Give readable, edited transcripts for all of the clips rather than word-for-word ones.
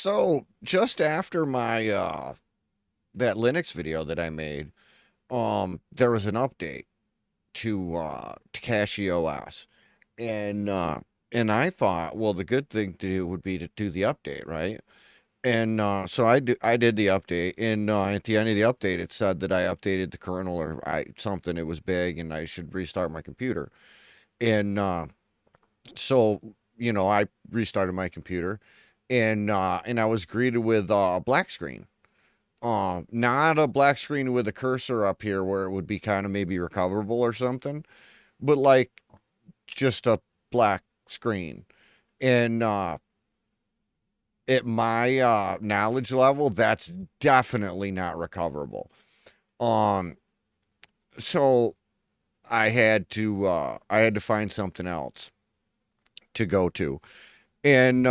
So just after my that Linux video that I made, there was an update to CacheOS. And and I thought, well, the good thing to do would be to do the update, right? And so I did the update, and at the end of the update, it said that I updated the kernel or something. It was big, and I should restart my computer. And so I restarted my computer, and I was greeted with a black screen. Not a black screen with a cursor up here where it would be kind of maybe recoverable or something, but like just a black screen. And at my knowledge level, that's definitely not recoverable. Um, so I had to find something else to go to. And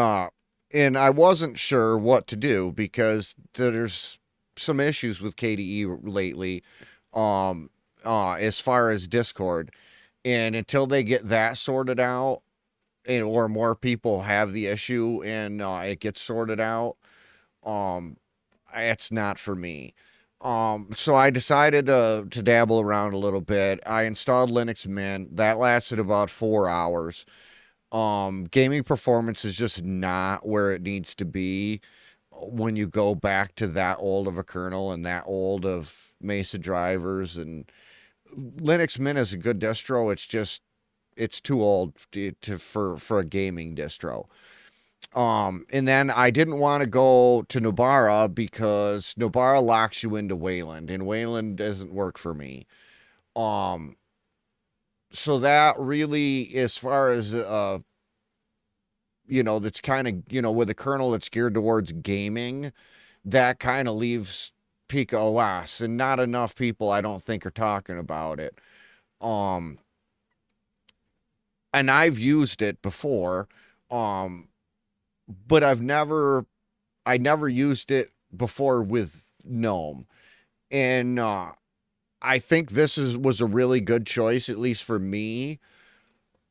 and I wasn't sure what to do because there's some issues with KDE lately, um, as far as Discord, and until they get that sorted out, and or more people have the issue and it gets sorted out, um, it's not for me. So I decided to dabble around a little bit. I installed Linux Mint. That lasted about 4 hours. Gaming performance is just not where it needs to be when you go back to that old of a kernel and that old of Mesa drivers. And Linux Mint is a good distro. It's just it's too old for a gaming distro. And then I didn't want to go to Nubara because Nubara locks you into Wayland, and Wayland doesn't work for me. Um, so that really, as far as that's kind of, with a kernel that's geared towards gaming, that kind of leaves PikaOS, and not enough people, I don't think, are talking about it. Um, and I've used it before, um, but I never used it before with GNOME, and I think was a really good choice, at least for me,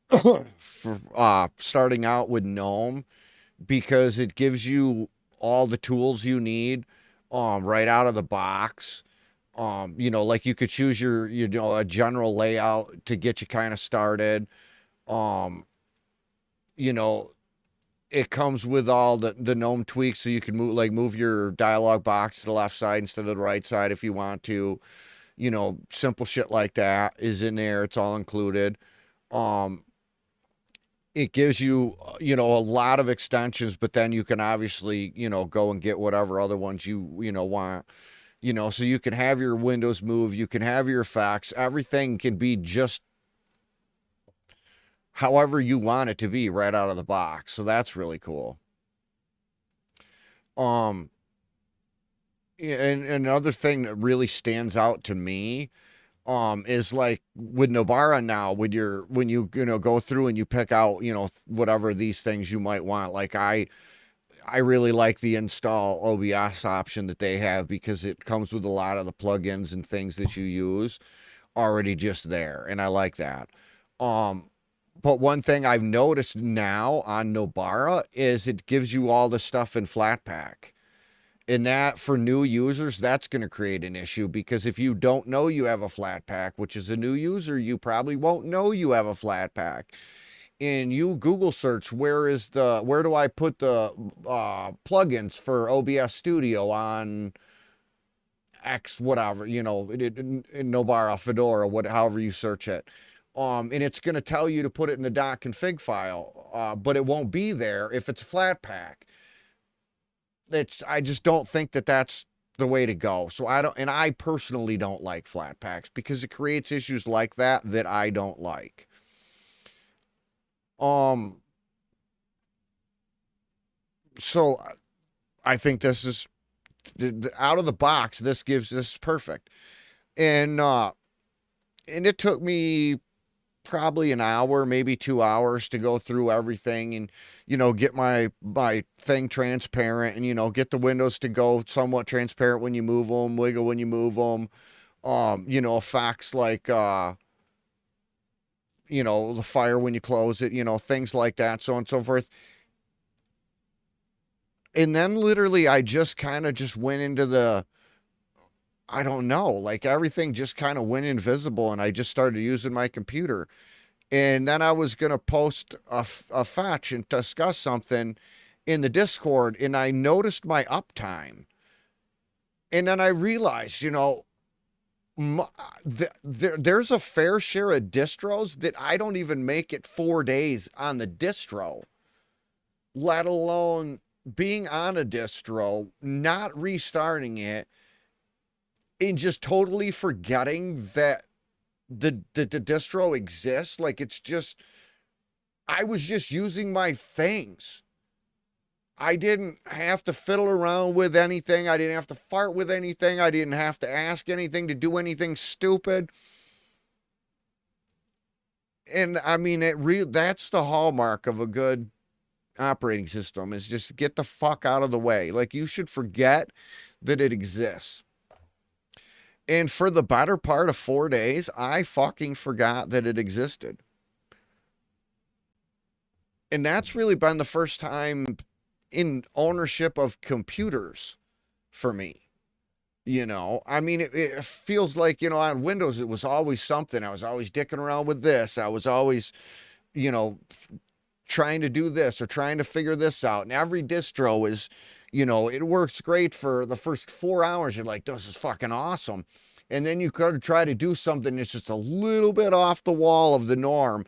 for starting out with GNOME, because it gives you all the tools you need right out of the box. Like you could choose your a general layout to get you kind of started. Um, you know, it comes with all the GNOME tweaks, so you can move your dialog box to the left side instead of the right side if you want to. Simple shit like that is in there. It's all included. Um, it gives you, a lot of extensions, but then you can obviously, go and get whatever other ones you want. So you can have your windows move, you can have your effects, everything can be just however you want it to be right out of the box. So that's really cool. Um, and another thing that really stands out to me is like with Nobara now, when you go through and you pick out, whatever these things you might want. Like I really like the install OBS option that they have because it comes with a lot of the plugins and things that you use already just there, and I like that. Um, but one thing I've noticed now on Nobara is it gives you all the stuff in Flatpak. And that, for new users, that's going to create an issue because if you don't know you have a Flatpak, which is a new user, you probably won't know you have a Flatpak. And you Google search where do I put the plugins for OBS Studio on X whatever, in Nobara, Fedora, however you search it. And it's going to tell you to put it in the .config file, but it won't be there if it's a Flatpak. I just don't think that that's the way to go. So I personally don't like Flatpaks because it creates issues like that I don't like. Um, so I think this is out of the box. This is perfect, and it took me probably an hour, maybe 2 hours to go through everything and get my thing transparent and get the windows to go somewhat transparent when you move them, wiggle when you move them. Effects like the fire when you close it, things like that, so on and so forth. And then literally I just kind of just went into the, I don't know, like everything just kind of went invisible and I just started using my computer. And then I was going to post a fetch and discuss something in the Discord, and I noticed my uptime. And then I realized, there's a fair share of distros that I don't even make it 4 days on the distro, let alone being on a distro, not restarting it, and just totally forgetting that the distro exists. Like it's just, I was just using my things. I didn't have to fiddle around with anything. I didn't have to fart with anything. I didn't have to ask anything to do anything stupid. And I mean, that's the hallmark of a good operating system, is just get the fuck out of the way. Like you should forget that it exists. And for the better part of 4 days, I fucking forgot that it existed. And that's really been the first time in ownership of computers for me. I mean, it feels like, on Windows, it was always something. I was always dicking around with this. I was always, you know, trying to do this or trying to figure this out. And every distro is, it works great for the first 4 hours. You're like, this is fucking awesome. And then you could try to do something that's just a little bit off the wall of the norm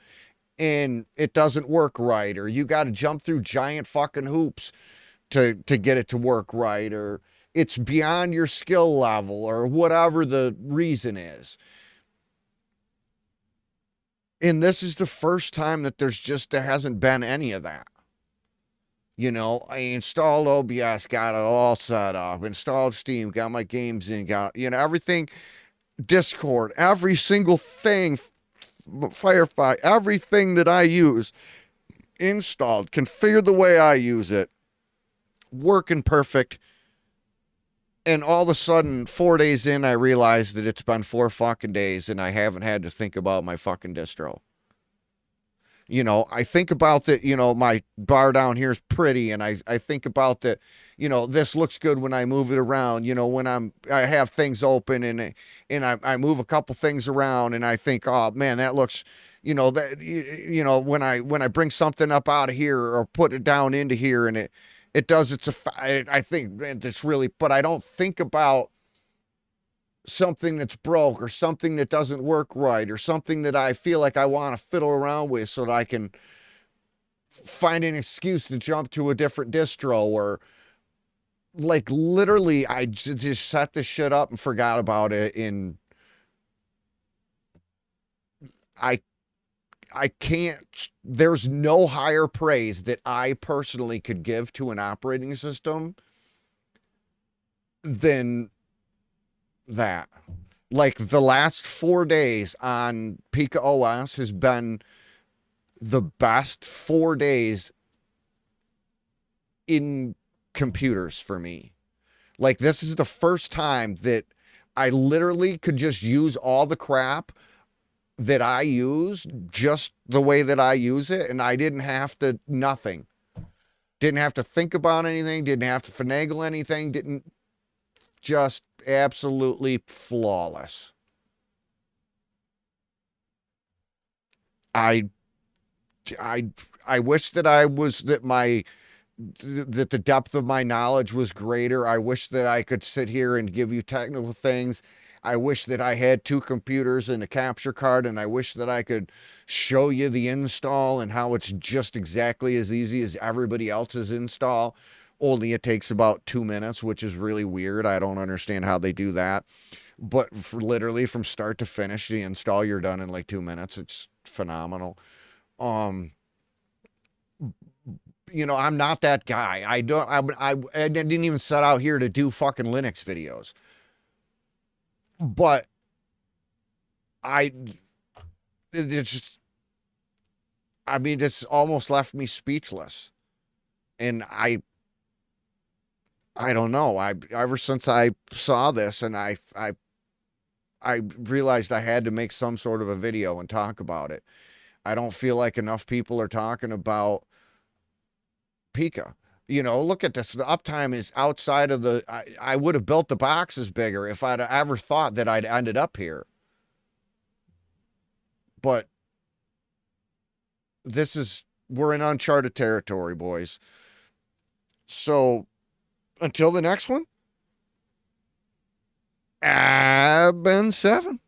and it doesn't work right. Or you got to jump through giant fucking hoops to get it to work right. Or it's beyond your skill level or whatever the reason is. And this is the first time that there hasn't been any of that. I installed OBS, got it all set up, installed Steam, got my games in, got, everything, Discord, every single thing, Firefly, everything that I use, installed, configured the way I use it, working perfect. And all of a sudden, 4 days in, I realized that it's been 4 fucking days and I haven't had to think about my fucking distro. I think about that, my bar down here is pretty. And I think about that, this looks good when I move it around, when I have things open and I move a couple things around and I think, oh man, that looks, when I bring something up out of here or put it down into here and it does, I think it's really, but I don't think about something that's broke or something that doesn't work right or something that I feel like I want to fiddle around with so that I can find an excuse to jump to a different distro. Or like literally I just set this shit up and forgot about it. And I can't, there's no higher praise that I personally could give to an operating system than that. Like the last 4 days on PikaOS has been the best 4 days in computers for me. Like this is the first time that I literally could just use all the crap that I use just the way that I use it. And I didn't have to, nothing. Didn't have to think about anything. Didn't have to finagle anything. Didn't, just absolutely flawless. I I wish that that the depth of my knowledge was greater. I wish that I could sit here and give you technical things. I wish that I had two computers and a capture card, and I wish that I could show you the install and how it's just exactly as easy as everybody else's install. Only it takes about 2 minutes, which is really weird. I don't understand how they do that. But for literally from start to finish, the install, you're done in like 2 minutes. It's phenomenal. Um, I'm not that guy. I didn't even set out here to do fucking Linux videos. But it's just, I mean, it's almost left me speechless. And I don't know. Ever since I saw this and I realized I had to make some sort of a video and talk about it. I don't feel like enough people are talking about Pika. You know, look at this. The uptime is outside of the. I would have built the boxes bigger if I'd ever thought that I'd ended up here. But we're in uncharted territory, boys. So until the next one, I've been 7.